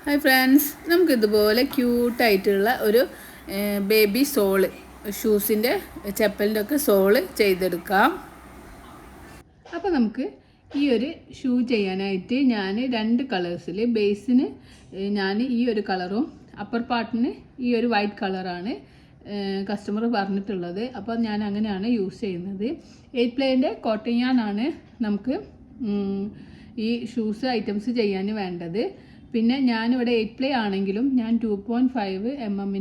Hi friends, നമുക്കിതുപോലെ ക്യൂട്ടായിട്ടുള്ള ഒരു baby soul ഷൂസിൻ്റെ ചപ്പലിൻ്റെ ഒക്കെ സോള് ചെയ്തെടുക്കാം. അപ്പോൾ നമുക്ക് ഈ ഒരു ഷൂ ചെയ്യാനായിട്ട് ഞാൻ 2 കളേഴ്സിൽ ബേസിന് ഞാൻ ഈ ഒരു കളറും അപ്പർ പാർട്ടിന് ഈ ഒരു വൈറ്റ് കളറാണ് കസ്റ്റമർ പറഞ്ഞിട്ടുള്ളത്. അപ്പോൾ ഞാൻ അങ്ങനെയാണ് യൂസ് ചെയ്യുന്നത്. 8 പ്ലേൻ്റെ കോട്ടൺ യാർനാണ് നമുക്ക് ഈ ഷൂസ് ഐറ്റംസ് ചെയ്യാൻ വേണ്ടത്. പിന്നെ ഞാനിവിടെ 8 പ്ലേ ആണെങ്കിലും ഞാൻ 2.5 mm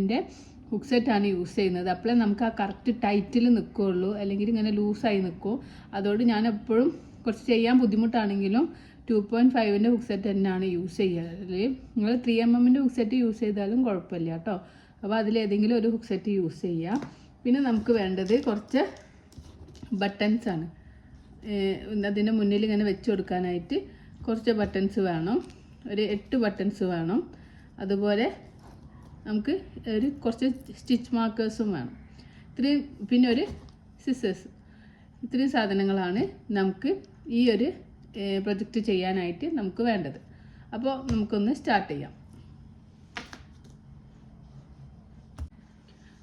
ഹുക്ക് സെറ്റാണ് യൂസ് ചെയ്യുന്നത്. അപ്പോഴേ നമുക്ക് ആ കറക്റ്റ് ടൈറ്റിൽ നിൽക്കുകയുള്ളൂ, അല്ലെങ്കിൽ ഇങ്ങനെ ലൂസായി നിൽക്കും. അതുകൊണ്ട് ഞാൻ എപ്പോഴും കുറച്ച് ചെയ്യാൻ ബുദ്ധിമുട്ടാണെങ്കിലും 2.5 ഹുക്ക് സെറ്റ് തന്നെയാണ് യൂസ് ചെയ്യാറ്. നിങ്ങൾ 3 mm ഹുക്ക് സെറ്റ് യൂസ് ചെയ്താലും കുഴപ്പമില്ല കേട്ടോ. അപ്പോൾ അതിലേതെങ്കിലും ഒരു ഹുക്ക് സെറ്റ് യൂസ് ചെയ്യാം. പിന്നെ നമുക്ക് വേണ്ടത് കുറച്ച് ബട്ടൺസാണ്. അതിൻ്റെ മുന്നിൽ ഇങ്ങനെ വെച്ച് കൊടുക്കാനായിട്ട് കുറച്ച് ബട്ടൺസ് വേണം. ഒരു 8 ബട്ടൺസ് വേണം. അതുപോലെ നമുക്ക് കുറച്ച് സ്റ്റിച്ച് മാർക്കേഴ്സും വേണം. ഇത്രയും, പിന്നെ ഒരു സിസേഴ്സ്. ഇത്രയും സാധനങ്ങളാണ് നമുക്ക് ഈ ഒരു പ്രൊജക്റ്റ് ചെയ്യാനായിട്ട് നമുക്ക് വേണ്ടത്. അപ്പോൾ നമുക്കൊന്ന് സ്റ്റാർട്ട് ചെയ്യാം.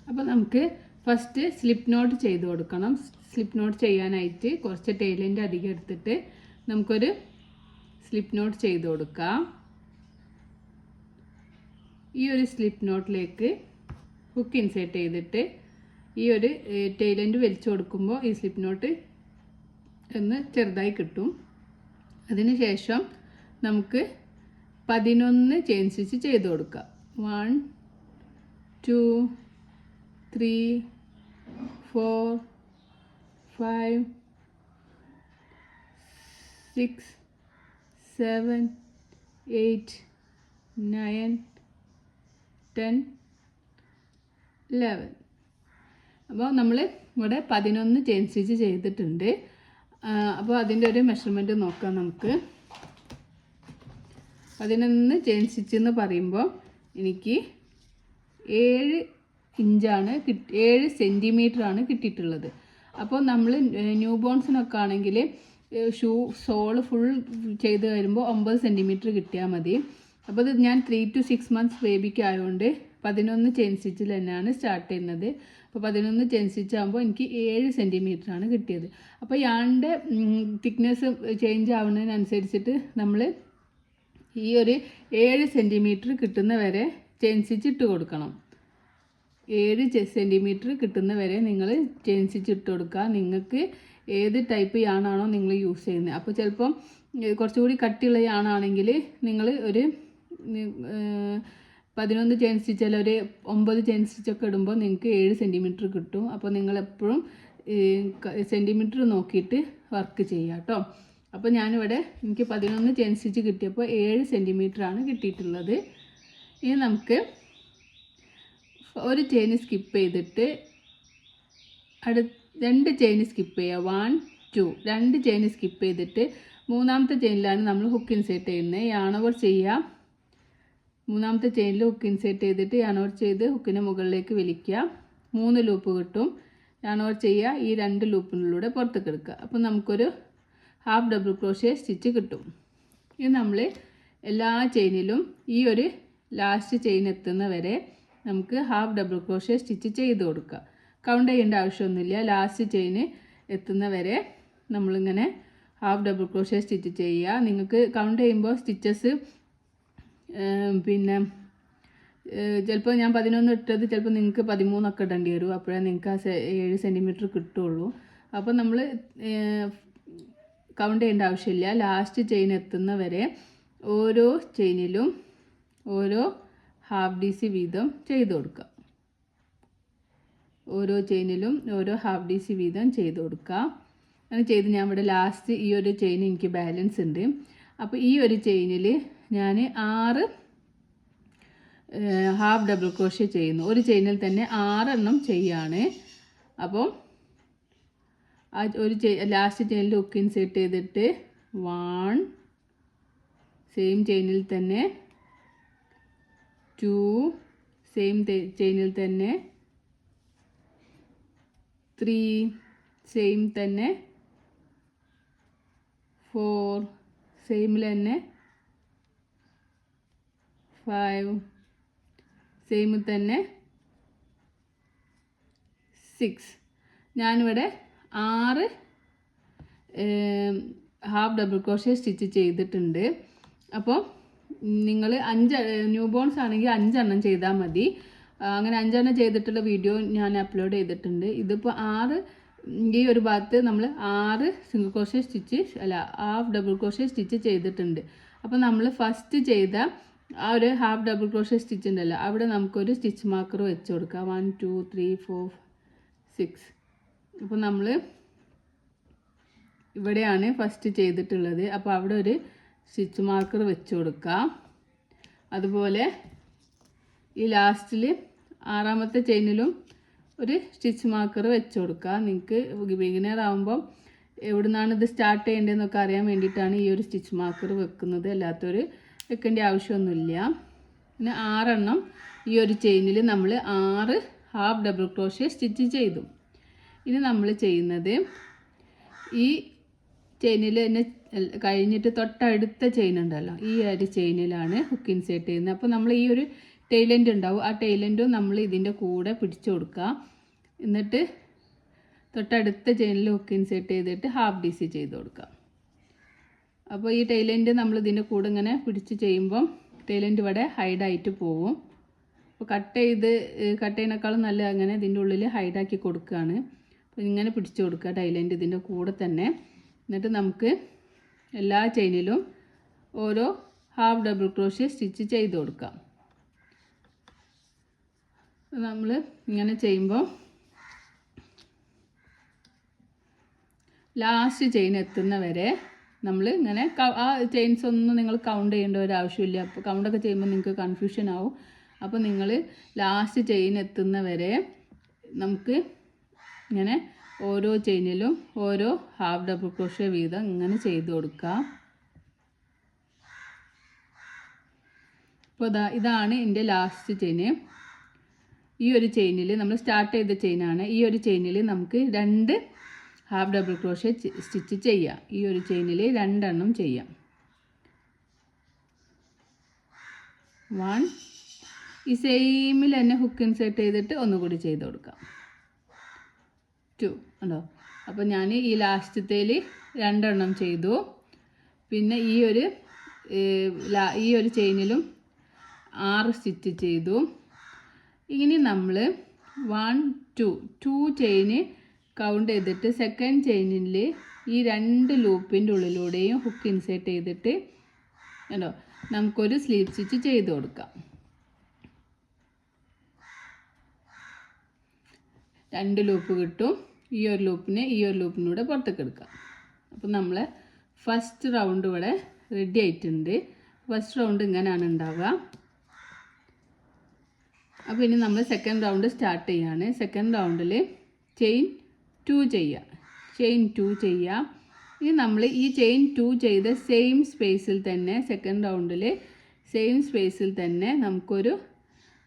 അപ്പോൾ നമുക്ക് ഫസ്റ്റ് സ്ലിപ്പ് നോട്ട് ചെയ്ത് കൊടുക്കണം. സ്ലിപ്പ് നോട്ട് ചെയ്യാനായിട്ട് കുറച്ച് ടൈലിൻ്റെ അധികം എടുത്തിട്ട് നമുക്കൊരു സ്ലിപ്പ് നോട്ട് ചെയ്ത് കൊടുക്കാം. ഈ ഒരു സ്ലിപ്പ് നോട്ടിലേക്ക് ഹുക്ക് ഇൻസേർട്ട് ചെയ്തിട്ട് ഈ ഒരു ടൈലൻഡ് വലിച്ചു കൊടുക്കുമ്പോൾ ഈ സ്ലിപ്പ് നോട്ട് ഒന്ന് ചെറുതായി കിട്ടും. അതിന് ശേഷം നമുക്ക് 11 ചെയിൻ സ്റ്റിച്ച് ചെയ്ത് കൊടുക്കാം. 1 2 3 4 5 6 7 8 9 10 11. അപ്പോൾ നമ്മൾ ഇവിടെ 11 ചെയിൻ സ്റ്റിച്ച് ചെയ്തിട്ടുണ്ട്. അപ്പോൾ അതിൻ്റെ ഒരു മെഷർമെൻറ്റ് നോക്കാം നമുക്ക്. 11 ചെയിൻ സ്റ്റിച്ച് എന്ന് പറയുമ്പോൾ എനിക്ക് 7 ഇഞ്ചാണ് 7 സെൻറ്റിമീറ്ററാണ് കിട്ടിയിട്ടുള്ളത്. അപ്പോൾ നമ്മൾ ന്യൂ ബോൺസിനൊക്കെ ആണെങ്കിൽ സോള് ഫുൾ ചെയ്ത് വരുമ്പോൾ 9 സെൻറ്റിമീറ്റർ കിട്ടിയാൽ മതി. അപ്പോൾ ഇത് ഞാൻ 3 to 6 months ബേബിക്ക് ആയതുകൊണ്ട് 11 ചെയിൻ സ്റ്റിച്ചിൽ തന്നെയാണ് സ്റ്റാർട്ട് ചെയ്യുന്നത്. അപ്പോൾ 11 ചെയിൻ സ്റ്റിച്ച് ആകുമ്പോൾ എനിക്ക് 7 സെൻറ്റിമീറ്ററാണ് കിട്ടിയത്. അപ്പോൾ യാണിൻ്റെ തിക്നെസ് ചേഞ്ച് ആവുന്നതിനനുസരിച്ചിട്ട് നമ്മൾ ഈ ഒരു 7 സെൻറ്റിമീറ്റർ കിട്ടുന്ന വരെ ചെയിൻ സ്റ്റിച്ച് ഇട്ട് കൊടുക്കണം. 7 സെൻറ്റിമീറ്റർ കിട്ടുന്ന വരെ നിങ്ങൾ ചെയിൻ സ്റ്റിച്ച് ഇട്ട് കൊടുക്കുക. നിങ്ങൾക്ക് ഏത് ടൈപ്പ് യാണാണോ നിങ്ങൾ യൂസ് ചെയ്യുന്നത്. അപ്പോൾ ചിലപ്പം കുറച്ചുകൂടി കട്ടിയുള്ള യാണാണെങ്കിൽ നിങ്ങൾ ഒരു 11 ചെയിൻ സ്റ്റിച്ച് അല്ല ഒരു 9 ചെയിൻ സ്റ്റിച്ചൊക്കെ ഇടുമ്പോൾ നിങ്ങൾക്ക് 7 സെൻറ്റിമീറ്റർ കിട്ടും. അപ്പോൾ നിങ്ങളെപ്പോഴും സെൻറ്റിമീറ്റർ നോക്കിയിട്ട് വർക്ക് ചെയ്യുക കേട്ടോ. അപ്പോൾ ഞാനിവിടെ എനിക്ക് 11 ചെയിൻ സ്റ്റിച്ച് കിട്ടിയപ്പോൾ 7 സെൻറ്റിമീറ്ററാണ് കിട്ടിയിട്ടുള്ളത്. ഇനി നമുക്ക് ഒരു ചെയിൻ സ്കിപ്പ് ചെയ്തിട്ട് 2 ചെയിൻ സ്കിപ്പ് ചെയ്യുക. 1 2 2 ചെയിൻ സ്കിപ്പ് ചെയ്തിട്ട് 3ാമത്തെ ചെയിനിലാണ് നമ്മൾ ഹുക്ക് ഇൻസേർട്ട് ചെയ്യുന്നത്. യാൺ ഓവർ ചെയ്യുക. 3ാമത്തെ ചെയിനിൽ ഹുക്ക് ഇൻസേർട്ട് ചെയ്തിട്ട് യാൺ ഓവർ ചെയ്ത് ഹുക്കിന് മുകളിലേക്ക് വലിക്കുക. 3 ലൂപ്പ് കിട്ടും. യാൺ ഓവർ ചെയ്യുക. ഈ 2 ലൂപ്പിനുള്ളിലൂടെ പുറത്തേക്ക് എടുക്കുക. അപ്പോൾ നമുക്കൊരു ഹാഫ് ഡബിൾ ക്രോഷ്യ സ്റ്റിച്ച് കിട്ടും. ഇത് നമ്മൾ എല്ലാ ചെയിനിലും ഈ ഒരു ലാസ്റ്റ് ചെയിൻ എത്തുന്ന വരെ നമുക്ക് ഹാഫ് ഡബിൾ ക്രോഷ്യ സ്റ്റിച്ച് ചെയ്ത് കൊടുക്കുക. കൗണ്ട് ചെയ്യേണ്ട ആവശ്യമൊന്നുമില്ല. ലാസ്റ്റ് ചെയിന് എത്തുന്ന വരെ നമ്മളിങ്ങനെ ഹാഫ് ഡബിൾ ക്രോഷ്യ സ്റ്റിച്ച് ചെയ്യുക. നിങ്ങൾക്ക് കൗണ്ട് ചെയ്യുമ്പോൾ സ്റ്റിച്ചസ് പിന്നെ ചിലപ്പോൾ ഞാൻ 11 ഇട്ടത് ചിലപ്പോൾ നിങ്ങൾക്ക് 13 ഒക്കെ ഇടേണ്ടി വരും. അപ്പോഴേ നിങ്ങൾക്ക് ആ 7 സെൻറ്റിമീറ്റർ കിട്ടുള്ളൂ. അപ്പോൾ നമ്മൾ കൗണ്ട് ചെയ്യേണ്ട ആവശ്യമില്ല. ലാസ്റ്റ് ചെയിൻ എത്തുന്ന വരെ ഓരോ ചെയിനിലും ഓരോ ഹാഫ് DC വീതം ചെയ്ത് കൊടുക്കുക. ഓരോ ചെയിനിലും ഓരോ ഹാഫ് DC വീതം ചെയ്ത് കൊടുക്കുക. അങ്ങനെ ചെയ്ത് ഞാൻ ഇവിടെ ലാസ്റ്റ് ഈ ഒരു ചെയിൻ എനിക്ക് ബാലൻസ് ഉണ്ട്. അപ്പോൾ ഈ ഒരു ചെയിനിൽ ഞാൻ 6 ഹാഫ് ഡബിൾ ക്രോഷ്യ ചെയ്യുന്നു. ഒരു ചെയിനിൽ തന്നെ 6 എണ്ണം ചെയ്യാണ്. അപ്പോൾ ആ ഒരു ലാസ്റ്റ് ചെയിനിൽ ഹുക്ക് ഇൻസേർട്ട് ചെയ്തിട്ട് 1 സെയിം ചെയിനിൽ തന്നെ 2 സെയിം ചെയിനിൽ തന്നെ 3 സെയിം തന്നെ 4 സെയിമിൽ തന്നെ 5 സെയിം തന്നെ 6. ഞാനിവിടെ 6 ഹാഫ് ഡബിൾ ക്രോഷേ സ്റ്റിച്ച് ചെയ്തിട്ടുണ്ട്. അപ്പോൾ നിങ്ങൾ 5 ന്യൂ ബോൺസ് ആണെങ്കിൽ 5 എണ്ണം ചെയ്താൽ മതി. അങ്ങനെ 5 എണ്ണം ചെയ്തിട്ടുള്ള വീഡിയോ ഞാൻ അപ്ലോഡ് ചെയ്തിട്ടുണ്ട്. ഇതിപ്പോൾ 6 ഈ ഒരു ഭാഗത്ത് നമ്മൾ 6 single crochet stitch half double crochet stitch ചെയ്തിട്ടുണ്ട്. അപ്പോൾ നമ്മൾ ഫസ്റ്റ് ചെയ്ത ആ ഒരു ഹാഫ് ഡബിൾ ക്രോഷേ സ്റ്റിച്ച് ഉണ്ടല്ലോ, അവിടെ നമുക്കൊരു സ്റ്റിച്ച് മാർക്കർ വെച്ച് കൊടുക്കാം. 1 2 3 4 6. അപ്പോൾ നമ്മൾ ഇവിടെയാണ് ഫസ്റ്റ് ചെയ്തിട്ടുള്ളത്. അപ്പോൾ അവിടെ ഒരു സ്റ്റിച്ച് മാർക്കർ വെച്ച് കൊടുക്കാം. അതുപോലെ ഈ ലാസ്റ്റിൽ 6ാമത്തെ ചെയിനിലും ഒരു സ്റ്റിച്ച് മാർക്കർ വെച്ച് കൊടുക്കുക. നിങ്ങൾക്ക് ബിഗിനർ ആകുമ്പം എവിടെ നിന്നാണ് ഇത് സ്റ്റാർട്ട് ചെയ്യേണ്ടതെന്നൊക്കെ അറിയാൻ വേണ്ടിയിട്ടാണ് ഈ ഒരു സ്റ്റിച്ച് മാർക്കർ വെക്കുന്നത്. അല്ലാത്തൊരു വെക്കേണ്ട ആവശ്യമൊന്നുമില്ല. പിന്നെ 6 എണ്ണം ഈ ഒരു ചെയിനിൽ നമ്മൾ 6 ഹാഫ് ഡബിൾ ക്രോഷേ സ്റ്റിച്ച് ചെയ്തു. ഇനി നമ്മൾ ചെയ്യുന്നത് ഈ ചെയിനിൽ തന്നെ കഴിഞ്ഞിട്ട് തൊട്ടടുത്ത ചെയിൻ ഉണ്ടല്ലോ, ഈ ഒരു ചെയിനിലാണ് ഹുക്ക് ഇൻസേർട്ട് ചെയ്യുന്നത്. അപ്പോൾ നമ്മൾ ഈ ഒരു ടൈലൻഡ് ഉണ്ടാവും, ആ ടൈലൻഡും നമ്മൾ ഇതിൻ്റെ കൂടെ പിടിച്ചു കൊടുക്കുക. എന്നിട്ട് തൊട്ടടുത്ത ചെയിനിൽ ഹുക്ക് ഇൻസേർട്ട് ചെയ്തിട്ട് ഹാഫ് ഡി സി ചെയ്ത് കൊടുക്കുക. അപ്പോൾ ഈ ടൈലൻഡ് നമ്മൾ ഇതിൻ്റെ കൂടെ ഇങ്ങനെ പിടിച്ച് ചെയ്യുമ്പം ടൈലൻഡ് ഇവിടെ ഹൈഡായിട്ട് പോവും. അപ്പോൾ കട്ട് ചെയ്യുന്നേക്കാളും നല്ല അങ്ങനെ ഇതിൻ്റെ ഉള്ളിൽ ഹൈഡാക്കി കൊടുക്കുകയാണ്. അപ്പോൾ ഇങ്ങനെ പിടിച്ചു കൊടുക്കുക ടൈലൻഡ് ഇതിൻ്റെ കൂടെ തന്നെ. എന്നിട്ട് നമുക്ക് എല്ലാ ചെയിനിലും ഓരോ ഹാഫ് ഡബിൾ ക്രോഷേ സ്റ്റിച്ച് ചെയ്ത് കൊടുക്കാം. നമ്മൾ ഇങ്ങനെ ചെയ്യുമ്പോൾ ലാസ്റ്റ് ചെയിൻ എത്തുന്ന വരെ നമ്മൾ ഇങ്ങനെ ആ ചെയിൻസ് ഒന്നും നിങ്ങൾ കൗണ്ട് ചെയ്യേണ്ട ഒരു ആവശ്യമില്ല. അപ്പോൾ കൗണ്ടൊക്കെ ചെയ്യുമ്പോൾ നിങ്ങൾക്ക് കൺഫ്യൂഷൻ ആവും. അപ്പോൾ നിങ്ങൾ ലാസ്റ്റ് ചെയിൻ എത്തുന്ന വരെ നമുക്ക് ഇങ്ങനെ ഓരോ ചെയിനിലും ഓരോ ഹാഫ് ഡബിൾ ക്രോഷേ വീതം ഇങ്ങനെ ചെയ്ത് കൊടുക്കാം. അപ്പോൾ ഇതാണ് എൻ്റെ ലാസ്റ്റ് ചെയിന്. ഈ ഒരു ചെയിനിൽ നമ്മൾ സ്റ്റാർട്ട് ചെയ്ത ചെയിനാണ്. ഈ ഒരു ചെയിനിൽ നമുക്ക് 2 ഹാഫ് ഡബിൾ ക്രോഷേ സ്റ്റിച്ച് ചെയ്യാം. ഈ ഒരു ചെയിനിൽ 2 എണ്ണം ചെയ്യാം. 1 ഈ സെയിമിൽ തന്നെ ഹുക്ക് ഇൻസേർട്ട് ചെയ്തിട്ട് ഒന്നുകൂടി ചെയ്ത് കൊടുക്കാം. 2 ഉണ്ടോ. അപ്പോൾ ഞാൻ ഈ ലാസ്റ്റത്തേൽ 2 എണ്ണം ചെയ്തു. പിന്നെ ഈ ഒരു ചെയിനിലും 6 സ്റ്റിച്ച് ചെയ്തു. ഇനി നമ്മൾ 1 2 ചെയിന് കൗണ്ട് ചെയ്തിട്ട് സെക്കൻഡ് ചെയിനിൽ ഈ 2 ലൂപ്പിൻ്റെ ഉള്ളിലൂടെയും ഹുക്ക് ഇൻസേർട്ട് ചെയ്തിട്ട് ഉണ്ടോ നമുക്കൊരു സ്ലീവ് സ്റ്റിച്ച് ചെയ്ത് കൊടുക്കാം. 2 ലൂപ്പ് കിട്ടും. ഈ ഒരു ലൂപ്പിനൂടെ പുറത്തേക്ക് എടുക്കാം. അപ്പോൾ നമ്മൾ ഫസ്റ്റ് റൗണ്ട് ഇവിടെ റെഡി ആയിട്ടുണ്ട്. ഫസ്റ്റ് റൗണ്ട് ഇങ്ങനെയാണ് ഉണ്ടാവുക. അപ്പോൾ ഇനി നമ്മൾ സെക്കൻഡ് റൗണ്ട് സ്റ്റാർട്ട് ചെയ്യാണ്. സെക്കൻഡ് റൗണ്ടിൽ ചെയിൻ 2 ചെയ്യുക. ഇനി നമ്മൾ ഈ ചെയിൻ 2 ചെയ്ത സെയിം സ്പേസിൽ തന്നെ സെക്കൻഡ് റൗണ്ടിൽ സെയിം സ്പേസിൽ തന്നെ നമുക്കൊരു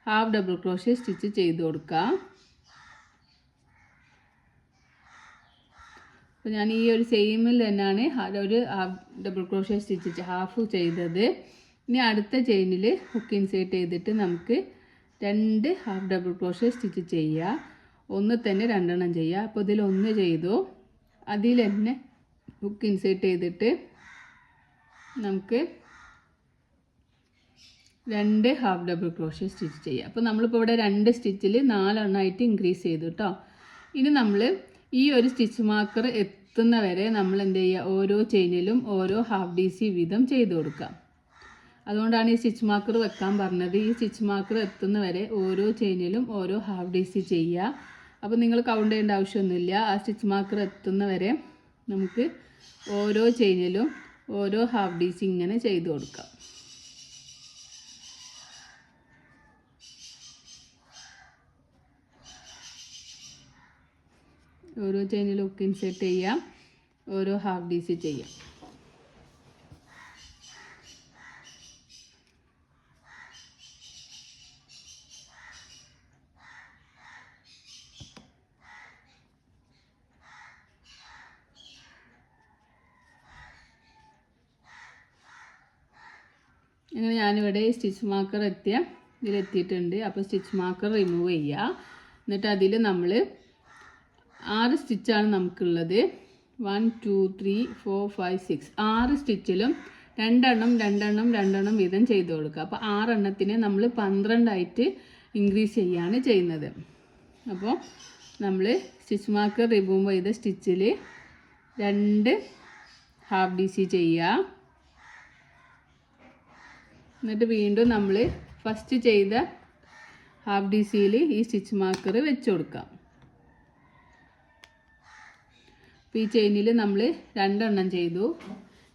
ഹാഫ് ഡബിൾ ക്രോഷേ സ്റ്റിച്ച് ചെയ്ത് കൊടുക്കാം. അപ്പോൾ ഞാൻ ഈ ഒരു സെയിമിൽ തന്നെയാണ് ഒരു half double crochet stitch half ചെയ്തത്. ഇനി അടുത്ത ചെയിനിൽ ഹുക്ക് ഇൻസേർട്ട് ചെയ്തിട്ട് നമുക്ക് 2 ഹാഫ് ഡബിൾ ക്രോഷേ സ്റ്റിച്ച് ചെയ്യുക. ഒന്ന് തന്നെ 2 എണ്ണം ചെയ്യുക. അപ്പോൾ ഇതിൽ 1 ചെയ്തു, അതിൽ തന്നെ ഹുക്ക് ഇൻസേർട്ട് ചെയ്തിട്ട് നമുക്ക് 2 ഹാഫ് ഡബിൾ ക്രോഷേ സ്റ്റിച്ച് ചെയ്യുക. അപ്പോൾ നമ്മളിപ്പോൾ ഇവിടെ 2 സ്റ്റിച്ചിൽ 4 എണ്ണമായിട്ട് ഇൻക്രീസ് ചെയ്തു കേട്ടോ. ഇനി നമ്മൾ ഈ ഒരു സ്റ്റിച്ച് മാർക്കർ എത്തുന്ന വരെ നമ്മൾ എന്ത് ചെയ്യുക, ഓരോ ചെയിനിലും ഓരോ ഹാഫ് ഡി സി വീതം ചെയ്ത് കൊടുക്കാം. അതുകൊണ്ടാണ് ഈ സ്റ്റിച്ച് മാർക്കർ വെക്കാൻ പറഞ്ഞത്. ഈ സ്റ്റിച്ച് മാർക്കർ എത്തുന്ന വരെ ഓരോ ചെയിനിലും ഓരോ ഹാഫ് ഡി സി ചെയ്യുക. അപ്പോൾ നിങ്ങൾ കൗണ്ട് ചെയ്യേണ്ട ആവശ്യമൊന്നുമില്ല. ആ സ്റ്റിച്ച് മാർക്കർ എത്തുന്ന വരെ നമുക്ക് ഓരോ ചെയിനിലും ഓരോ ഹാഫ് ഡി സി ഇങ്ങനെ ചെയ്ത് കൊടുക്കാം. ഓരോ ചെയിനിലും ഒക്കെ ഇൻസേർട്ട് ചെയ്യാം, ഓരോ ഹാഫ് ഡി സി ചെയ്യാം. ഇങ്ങനെ ഞാനിവിടെ സ്റ്റിച്ച് മാർക്കർ ഇതിലെത്തിയിട്ടുണ്ട്. അപ്പോൾ സ്റ്റിച്ച് മാർക്കർ റിമൂവ് ചെയ്യുക. എന്നിട്ട് അതിൽ നമ്മൾ 6 സ്റ്റിച്ചാണ് നമുക്കുള്ളത്. 1 2 3 4 5 6 6 സ്റ്റിച്ചിലും രണ്ടെണ്ണം വീതം ചെയ്ത് കൊടുക്കുക. അപ്പോൾ 6 എണ്ണത്തിനെ നമ്മൾ 12 ആയിട്ട് ഇൻക്രീസ് ചെയ്യുകയാണ് ചെയ്യുന്നത്. അപ്പോൾ നമ്മൾ സ്റ്റിച്ച് മാർക്കർ റിമൂവ് ചെയ്ത സ്റ്റിച്ചിൽ 2 ഹാഫ് DC ചെയ്യുക. എന്നിട്ട് വീണ്ടും നമ്മൾ ഫസ്റ്റ് ചെയ്ത ഹാഫ് DCയിൽ ഈ സ്റ്റിച്ച് മാർക്കർ വെച്ച് കൊടുക്കാം. അപ്പോൾ ഈ ചെയിനിൽ നമ്മൾ 2 എണ്ണം ചെയ്തു.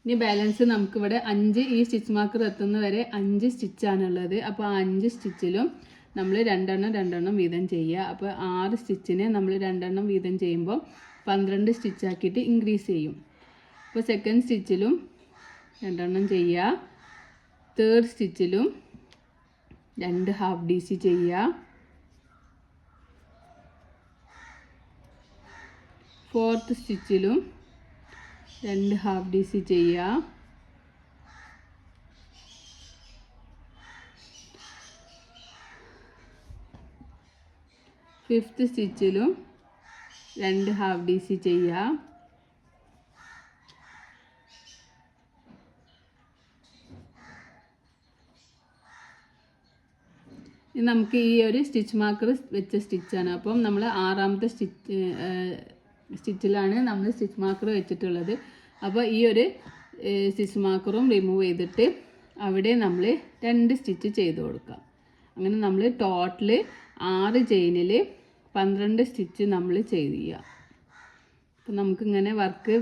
ഇനി ബാലൻസ് നമുക്കിവിടെ 5 ഈ സ്റ്റിച്ച് മാർക്കർ എത്തുന്ന വരെ 5 സ്റ്റിച്ചാണുള്ളത്. അപ്പോൾ ആ 5 സ്റ്റിച്ചിലും നമ്മൾ 2 എണ്ണം വീതം ചെയ്യുക. അപ്പോൾ 6 സ്റ്റിച്ചിനെ നമ്മൾ 2 എണ്ണം വീതം ചെയ്യുമ്പോൾ 12 സ്റ്റിച്ചാക്കിയിട്ട് ഇൻക്രീസ് ചെയ്യും. അപ്പോൾ സെക്കൻഡ് സ്റ്റിച്ചിലും 2 എണ്ണം ചെയ്യുക. തേർഡ് സ്റ്റിച്ചിലും 2 ഹാഫ് DC ചെയ്യുക. ഫോർത്ത് സ്റ്റിച്ചിലും 2 ഹാഫ് DC ചെയ്യുക. ഫിഫ്ത്ത് സ്റ്റിച്ചിലും 2 ഹാഫ് DC ചെയ്യുക. ഇത് നമുക്ക് ഈ ഒരു സ്റ്റിച്ച് മാർക്കർ വെച്ച സ്റ്റിച്ചാണ്. അപ്പം നമ്മൾ 6ാമത്തെ സ്റ്റിച്ചിലാണ് നമ്മൾ സ്റ്റിച്ച് മാർക്കർ വെച്ചിട്ടുള്ളത്. അപ്പോൾ ഈ ഒരു സ്റ്റിച്ച് മാർക്കറും റിമൂവ് ചെയ്തിട്ട് അവിടെ നമ്മൾ 2 സ്റ്റിച്ച് ചെയ്ത് കൊടുക്കാം. അങ്ങനെ നമ്മൾ ടോട്ടൽ 6 ചെയിനിൽ 12 സ്റ്റിച്ച് നമ്മൾ ചെയ്യുക. അപ്പോൾ നമുക്കിങ്ങനെ വർക്ക്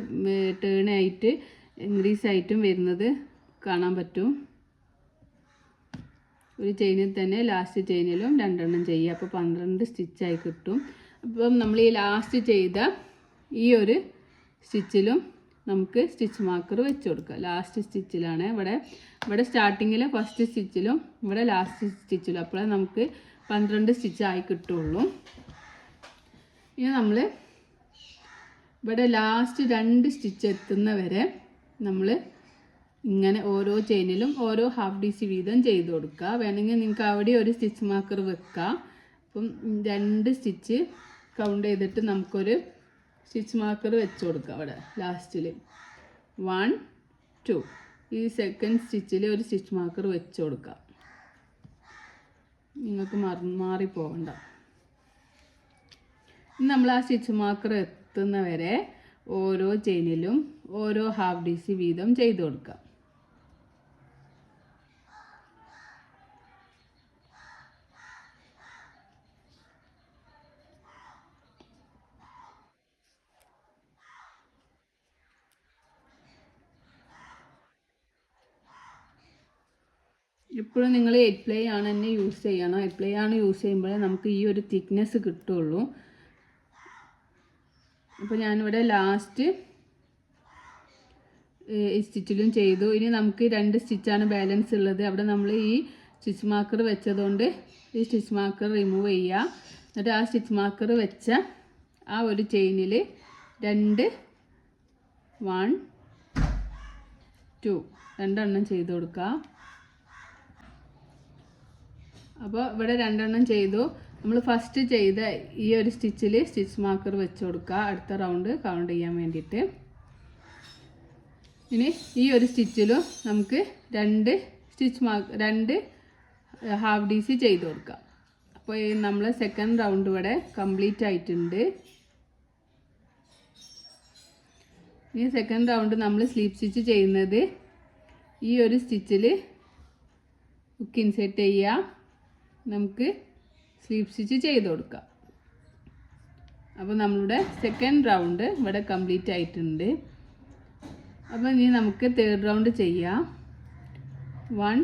ടേൺ ആയിട്ട് ഇൻക്രീസ് ആയിട്ടും വരുന്നത് കാണാൻ പറ്റും. ഒരു ചെയിനിൽ തന്നെ ലാസ്റ്റ് ചെയിനിലും 2 എണ്ണം ചെയ്യുക. അപ്പോൾ 12 സ്റ്റിച്ചായി കിട്ടും. അപ്പം നമ്മൾ ഈ ലാസ്റ്റ് ചെയ്ത ഈ ഒരു സ്റ്റിച്ചിലും നമുക്ക് സ്റ്റിച്ച് മാർക്കർ വെച്ച് കൊടുക്കുക. ലാസ്റ്റ് സ്റ്റിച്ചിലാണ് ഇവിടെ സ്റ്റാർട്ടിങ്ങിൽ ഫസ്റ്റ് സ്റ്റിച്ചിലും ഇവിടെ ലാസ്റ്റ് സ്റ്റിച്ചിലും. അപ്പോഴേ നമുക്ക് 12 സ്റ്റിച്ചായി കിട്ടുള്ളൂ. ഇനി നമ്മൾ ഇവിടെ ലാസ്റ്റ് 2 സ്റ്റിച്ച് എത്തുന്ന വരെ നമ്മൾ ഇങ്ങനെ ഓരോ ചെയിനിലും ഓരോ ഹാഫ് DC വീതം ചെയ്ത് കൊടുക്കുക. വേണമെങ്കിൽ നിങ്ങൾക്ക് അവിടെ ഒരു സ്റ്റിച്ച് മാർക്കർ വെക്കുക. അപ്പം 2 സ്റ്റിച്ച് കൗണ്ട് ചെയ്തിട്ട് നമുക്കൊരു സ്റ്റിച്ച് മാർക്കർ വെച്ച് കൊടുക്കുക. അവിടെ ലാസ്റ്റിൽ 1 2 ഈ സെക്കൻഡ് സ്റ്റിച്ചിൽ ഒരു സ്റ്റിച്ച് മാർക്കർ വെച്ച് കൊടുക്കുക. നിങ്ങൾക്ക് മാറിപ്പോകണ്ട. നമ്മൾ ആ സ്റ്റിച്ച് മാർക്കർ എത്തുന്ന വരെ ഓരോ ചെയിനിലും ഓരോ ഹാഫ് DC വീതം ചെയ്ത് കൊടുക്കുക. ഇപ്പോഴും നിങ്ങൾ 8 പ്ലൈ ആണ് തന്നെ യൂസ് ചെയ്യണം. 8 പ്ലൈ ആണ് യൂസ് ചെയ്യുമ്പോഴേ നമുക്ക് ഈ ഒരു തിക്നെസ് കിട്ടുള്ളൂ. അപ്പോൾ ഞാനിവിടെ ലാസ്റ്റ് ഈ സ്റ്റിച്ചിലും ചെയ്തു. ഇനി നമുക്ക് 2 സ്റ്റിച്ചാണ് ബാലൻസ് ഉള്ളത്. അവിടെ നമ്മൾ ഈ സ്റ്റിച്ച് മാർക്കർ വെച്ചതുകൊണ്ട് ഈ സ്റ്റിച്ച് മാർക്കർ റിമൂവ് ചെയ്യുക. എന്നിട്ട് ആ സ്റ്റിച്ച് മാർക്കർ വെച്ച ആ ഒരു ചെയിനിൽ 2 1 2 2 എണ്ണം ചെയ്ത് കൊടുക്കുക. അപ്പോൾ ഇവിടെ 2 എണ്ണം ചെയ്തു. നമ്മൾ ഫസ്റ്റ് ചെയ്ത ഈ ഒരു സ്റ്റിച്ചിൽ സ്റ്റിച്ച് മാർക്കർ വെച്ച് കൊടുക്കുക അടുത്ത റൗണ്ട് കൗണ്ട് ചെയ്യാൻ വേണ്ടിയിട്ട്. ഇനി ഈ ഒരു സ്റ്റിച്ചിലും നമുക്ക് 2 ഹാഫ് DC ചെയ്ത് കൊടുക്കാം. അപ്പോൾ നമ്മൾ സെക്കൻഡ് റൗണ്ട് ഇവിടെ കംപ്ലീറ്റ് ആയിട്ടുണ്ട്. ഈ സെക്കൻഡ് റൗണ്ട് നമ്മൾ സ്ലീപ്പ് സ്റ്റിച്ച് ചെയ്യുന്നത് ഈ ഒരു സ്റ്റിച്ചിൽ ഹുക്ക് ഇൻസെർട്ട് ചെയ്യുക. നമുക്ക് സ്ലീപ്പ് സ്റ്റിച്ച് ചെയ്ത് കൊടുക്കാം. അപ്പോൾ നമ്മളുടെ സെക്കൻഡ് റൗണ്ട് ഇവിടെ കംപ്ലീറ്റ് ആയിട്ടുണ്ട്. അപ്പോൾ ഇനി നമുക്ക് തേർഡ് റൗണ്ട് ചെയ്യാം. 1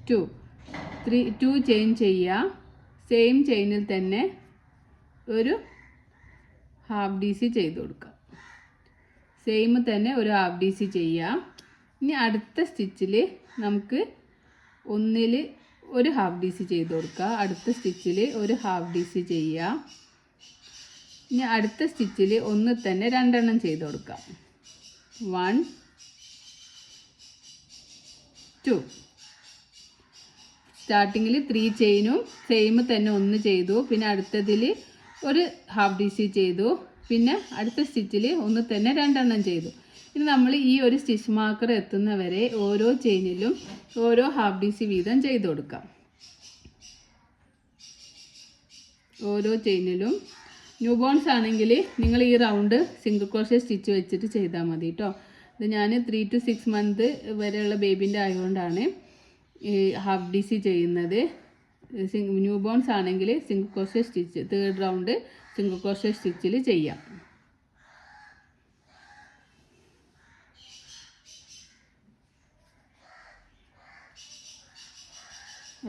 2 3 2 ചെയിൻ ചെയ്യുക. സെയിം ചെയിനിൽ തന്നെ ഒരു ഹാഫ് DC ചെയ്ത് കൊടുക്കാം. സെയിം തന്നെ ഒരു ഹാഫ് DC ചെയ്യുക. ഇനി അടുത്ത സ്റ്റിച്ചിൽ നമുക്ക് ഒന്നിൽ ഒരു ഹാഫ് DC ചെയ്ത് കൊടുക്കുക. അടുത്ത സ്റ്റിച്ചിൽ ഒരു ഹാഫ് DC ചെയ്യുക. ഇനി അടുത്ത സ്റ്റിച്ചിൽ ഒന്ന് തന്നെ 2 എണ്ണം ചെയ്ത് കൊടുക്കാം. 1 2 സ്റ്റാർട്ടിങ്ങിൽ 3 ചെയിനും സെയിം തന്നെ ഒന്ന് ചെയ്തു. പിന്നെ അടുത്തതിൽ ഒരു ഹാഫ് ഡി സി ചെയ്തു. പിന്നെ അടുത്ത സ്റ്റിച്ചിൽ ഒന്ന് തന്നെ 2 എണ്ണം ചെയ്തു. ഇനി നമ്മൾ ഈ ഒരു സ്റ്റിച്ച് മാർക്കർ എത്തുന്നവരെ ഓരോ ചെയിനിലും ഓരോ ഹാഫ് ഡി സി വീതം ചെയ്ത് കൊടുക്കാം. ഓരോ ചെയിനിലും ന്യൂ ബോൺസ് ആണെങ്കിൽ നിങ്ങൾ ഈ റൗണ്ട് സിംഗിൾ ക്രോഷേ സ്റ്റിച്ച് വെച്ചിട്ട് ചെയ്താൽ മതി കേട്ടോ. ഇത് ഞാൻ 3 to 6 month വരെയുള്ള ബേബീൻ്റെ ആയതുകൊണ്ടാണ് ഈ ഹാഫ് ഡി സി ചെയ്യുന്നത്. ന്യൂ ബോൺസ് ആണെങ്കിൽ single crochet stitch 3rd round single crochet സ്റ്റിച്ചിൽ ചെയ്യാം.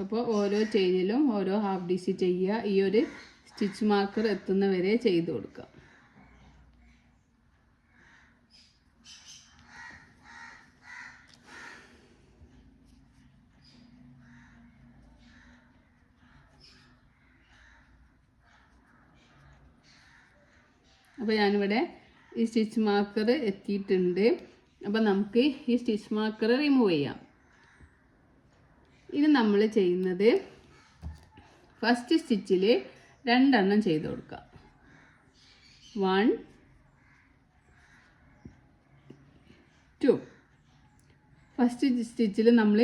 അപ്പോൾ ഓരോ ചെയിനിലും ഓരോ ഹാഫ് ഡി സി ചെയ്യുക. ഈ ഒരു സ്റ്റിച്ച് മാർക്കർ എത്തുന്നവരെ ചെയ്ത് കൊടുക്കുക. അപ്പോൾ ഞാനിവിടെ ഈ സ്റ്റിച്ച് മാർക്കർ എത്തിയിട്ടുണ്ട്. അപ്പോൾ നമുക്ക് ഈ സ്റ്റിച്ച് മാർക്കർ റിമൂവ് ചെയ്യാം. ഇനി നമ്മൾ ചെയ്യുന്നത് ഫസ്റ്റ് സ്റ്റിച്ചിൽ 2 എണ്ണം ചെയ്ത് കൊടുക്കുക. 1 2. ഫസ്റ്റ് സ്റ്റിച്ചിൽ നമ്മൾ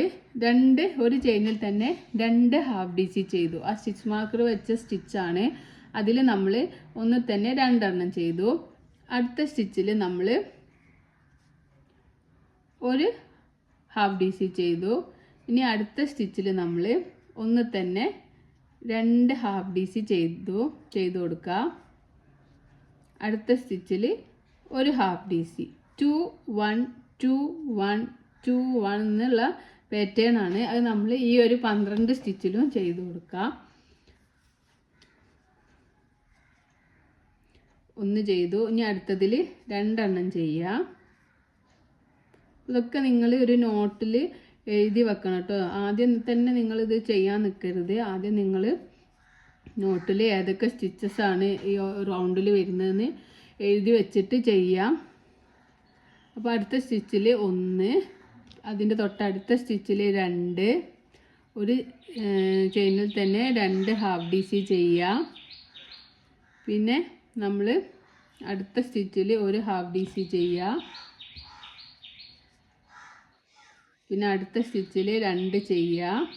ഒരു ചെയിനിൽ തന്നെ 2 ഹാഫ് ഡി സി ചെയ്തു. ആ സ്റ്റിച്ച് മാർക്കർ വെച്ച സ്റ്റിച്ചാണ്. അതിൽ നമ്മൾ ഒന്ന് തന്നെ 2 എണ്ണം ചെയ്തു. അടുത്ത സ്റ്റിച്ചിൽ നമ്മൾ ഒരു ഹാഫ് ഡി സി ചെയ്തു. ഇനി അടുത്ത സ്റ്റിച്ചിൽ നമ്മൾ ഒന്ന് തന്നെ 2 ഹാഫ് ഡി സി ചെയ്ത് കൊടുക്കുക. അടുത്ത സ്റ്റിച്ചിൽ ഒരു ഹാഫ് ഡി സി 2 1 2 1 2 1 എന്നുള്ള പാറ്റേൺ ആണ്. അത് നമ്മൾ ഈ ഒരു 12 സ്റ്റിച്ചിലും ചെയ്ത് കൊടുക്കുക. ഒന്ന് ചെയ്തു. ഇനി അടുത്തതിൽ 2 എണ്ണം ചെയ്യുക. ഇതൊക്കെ നിങ്ങൾ ഒരു നോട്ടിൽ എഴുതി വെക്കണം കേട്ടോ. ആദ്യം തന്നെ നിങ്ങളിത് ചെയ്യാൻ നിൽക്കരുത്. ആദ്യം നിങ്ങൾ നോട്ടിൽ ഏതൊക്കെ സ്റ്റിച്ചസ് ആണ് ഈ റൗണ്ടിൽ വരുന്നതെന്ന് എഴുതി വെച്ചിട്ട് ചെയ്യാം. അപ്പോൾ അടുത്ത സ്റ്റിച്ചിൽ 1, അതിൻ്റെ തൊട്ടടുത്ത സ്റ്റിച്ചിൽ 2, ഒരു ചെയിനിൽ തന്നെ 2 ഹാഫ് ഡി സി ചെയ്യുക. പിന്നെ നമ്മൾ അടുത്ത സ്റ്റിച്ചിൽ ഒരു ഹാഫ് ഡി സി ചെയ്യുക. പിന്നെ അടുത്ത സ്റ്റിച്ചിൽ 2 ചെയ്യുക.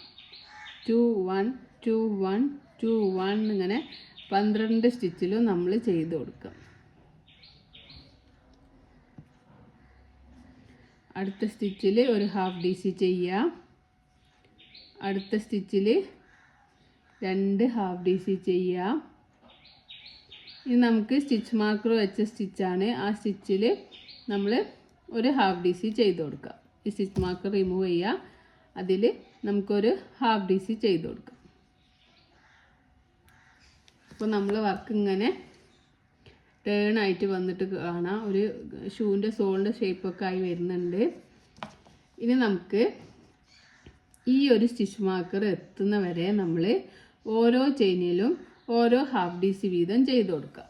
2 1 2 1 2 1 ഇങ്ങനെ 12 സ്റ്റിച്ചിലും നമ്മൾ ചെയ്ത് കൊടുക്കുക. അടുത്ത സ്റ്റിച്ചിൽ ഒരു ഹാഫ് ഡി സി ചെയ്യുക. അടുത്ത സ്റ്റിച്ചിൽ 2 ഹാഫ് ഡി സി ചെയ്യുക. ഇനി നമുക്ക് സ്റ്റിച്ച് മാർക്കർ വെച്ച സ്റ്റിച്ചാണ്. ആ സ്റ്റിച്ചിൽ നമ്മൾ ഒരു ഹാഫ് ഡി സി ചെയ്ത് കൊടുക്കുക. ഈ സ്റ്റിച്ച് മാർക്കർ റിമൂവ് ചെയ്യുക. അതിൽ നമുക്കൊരു ഹാഫ് ഡി സി ചെയ്ത് കൊടുക്കാം. അപ്പോൾ നമ്മൾ വർക്ക് ഇങ്ങനെ ടേൺ ആയിട്ട് വന്നിട്ട് കാണാം. ഒരു ഷൂവിൻ്റെ സോളിൻ്റെ ഷേപ്പൊക്കെ ആയി വരുന്നുണ്ട്. ഇനി നമുക്ക് ഈ ഒരു സ്റ്റിച്ച് മാർക്കർ എത്തുന്നവരെ നമ്മൾ ഓരോ ചെയിനിലും ഓരോ ഹാഫ് ഡി സി വീതം ചെയ്ത് കൊടുക്കുക.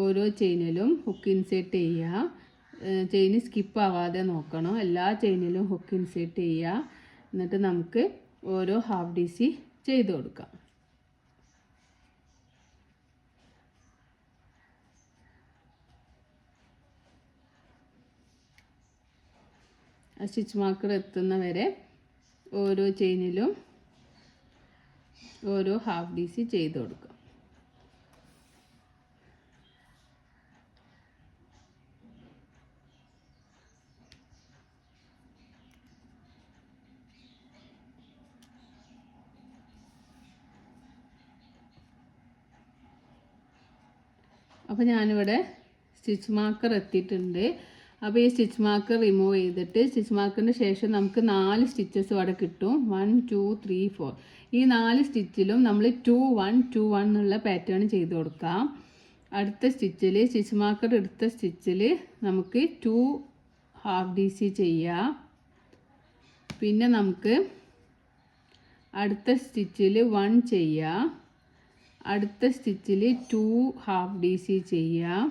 ഓരോ ചെയിനിലും ഹുക്ക് ഇൻസേർട്ട് ചെയ്യുക. ചെയിൻ സ്കിപ്പ് ആവാതെ നോക്കണം. എല്ലാ ചെയിനിലും ഹുക്ക് ഇൻസേർട്ട് ചെയ്യുക. എന്നിട്ട് നമുക്ക് ഓരോ ഹാഫ് ഡി സി ചെയ്ത് കൊടുക്കാം. സ്റ്റിച്ച് മാർക്കർ എത്തുന്നവരെ ഓരോ ചെയിനിലും ഓരോ ഹാഫ് ഡി സി ചെയ്ത് കൊടുക്കുക. അപ്പോൾ ഞാനിവിടെ സ്റ്റിച്ച് മാർക്കർ എത്തിയിട്ടുണ്ട്. അപ്പോൾ ഈ സ്റ്റിച്ച് മാർക്കർ റിമൂവ് ചെയ്തിട്ട് സ്റ്റിച്ച് മാർക്കറിന് ശേഷം നമുക്ക് 4 സ്റ്റിച്ചസ് ഇവിടെ കിട്ടും. 1 2 3 4. ഈ 4 സ്റ്റിച്ചിലും നമ്മൾ 2 1 2 1 എന്നുള്ള പാറ്റേൺ ചെയ്ത് കൊടുക്കാം. അടുത്ത സ്റ്റിച്ചിൽ സ്റ്റിച്ച് മാർക്കർ എടുത്ത സ്റ്റിച്ചിൽ നമുക്ക് 2 ഹാഫ് ഡി സി ചെയ്യാം. പിന്നെ നമുക്ക് അടുത്ത സ്റ്റിച്ചിൽ 1 ചെയ്യാം. അടുത്ത സ്റ്റിച്ചിൽ 2 ഹാഫ് ഡി സി ചെയ്യാം.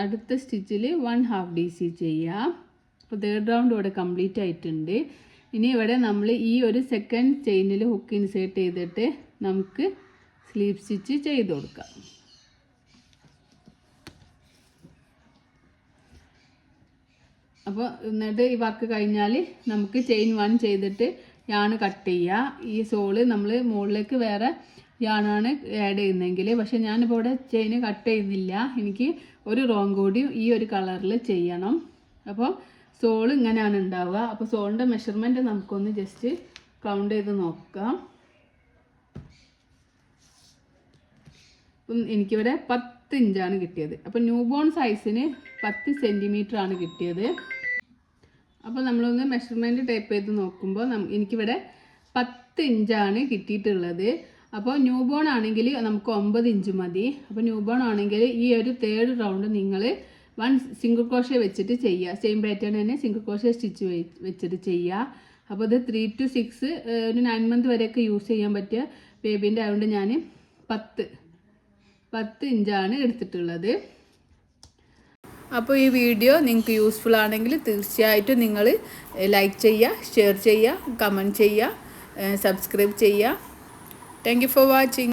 അടുത്ത സ്റ്റിച്ചിൽ 1/2 DC ചെയ്യാം. അപ്പോൾ തേർഡ് റൗണ്ട് ഇവിടെ കംപ്ലീറ്റ് ആയിട്ടുണ്ട്. ഇനി ഇവിടെ നമ്മൾ ഈ ഒരു സെക്കൻഡ് ചെയിനിൽ ഹുക്ക് ഇൻസേർട്ട് ചെയ്തിട്ട് നമുക്ക് സ്ലീപ്പ് സ്റ്റിച്ച് ചെയ്ത് കൊടുക്കാം. അപ്പോൾ എന്നിട്ട് ഈ വർക്ക് കഴിഞ്ഞാൽ നമുക്ക് ചെയിൻ 1 ചെയ്തിട്ട് യാൺ കട്ട് ചെയ്യുക. ഈ സോള് നമ്മൾ മുകളിലേക്ക് വേറെ യാണാണ് ആഡ് ചെയ്യുന്നതെങ്കിൽ, പക്ഷേ ഞാനിപ്പോൾ ഇവിടെ ചെയിൻ കട്ട് ചെയ്യുന്നില്ല. എനിക്ക് ഒരു റോങ് കൂടി ഈ ഒരു കളറിൽ ചെയ്യണം. അപ്പോൾ സോൾ ഇങ്ങനെയാണ് ഉണ്ടാവുക. അപ്പോൾ സോളിൻ്റെ മെഷർമെൻറ്റ് നമുക്കൊന്ന് ജസ്റ്റ് കൗണ്ട് ചെയ്ത് നോക്കാം. അപ്പം എനിക്കിവിടെ 10 ഇഞ്ചാണ് കിട്ടിയത്. അപ്പോൾ ന്യൂ ബോൺ സൈസിന് 10 സെൻറ്റിമീറ്റർ ആണ് കിട്ടിയത്. അപ്പോൾ നമ്മളൊന്ന് മെഷർമെൻറ്റ് ടൈപ്പ് ചെയ്ത് നോക്കുമ്പോൾ എനിക്കിവിടെ 10 ഇഞ്ചാണ് കിട്ടിയിട്ടുള്ളത്. അപ്പോൾ ന്യൂ ബോൺ ആണെങ്കിൽ നമുക്ക് 9 ഇഞ്ച് മതി. അപ്പോൾ ന്യൂ ബോൺ ആണെങ്കിൽ ഈ ഒരു തേർഡ് റൗണ്ട് നിങ്ങൾ 1 സിംഗിൾ ക്രോഷ്യ വെച്ചിട്ട് ചെയ്യുക. സെയിം പാറ്റേൺ തന്നെ സിംഗിൾ ക്രോഷ്യ സ്റ്റിച്ച് വെച്ചിട്ട് ചെയ്യുക. അപ്പോൾ ഇത് 3 to 6 ഒരു 9 month വരെയൊക്കെ യൂസ് ചെയ്യാൻ പറ്റിയ ബേബീൻ്റെ ആയതുകൊണ്ട് ഞാൻ 10 ഇഞ്ചാണ് എടുത്തിട്ടുള്ളത്. അപ്പോൾ ഈ വീഡിയോ നിങ്ങൾക്ക് യൂസ്ഫുൾ ആണെങ്കിൽ തീർച്ചയായിട്ടും നിങ്ങൾ ലൈക്ക് ചെയ്യുക, ഷെയർ ചെയ്യുക, കമൻറ്റ് ചെയ്യുക, സബ്സ്ക്രൈബ് ചെയ്യുക. Thank you for watching.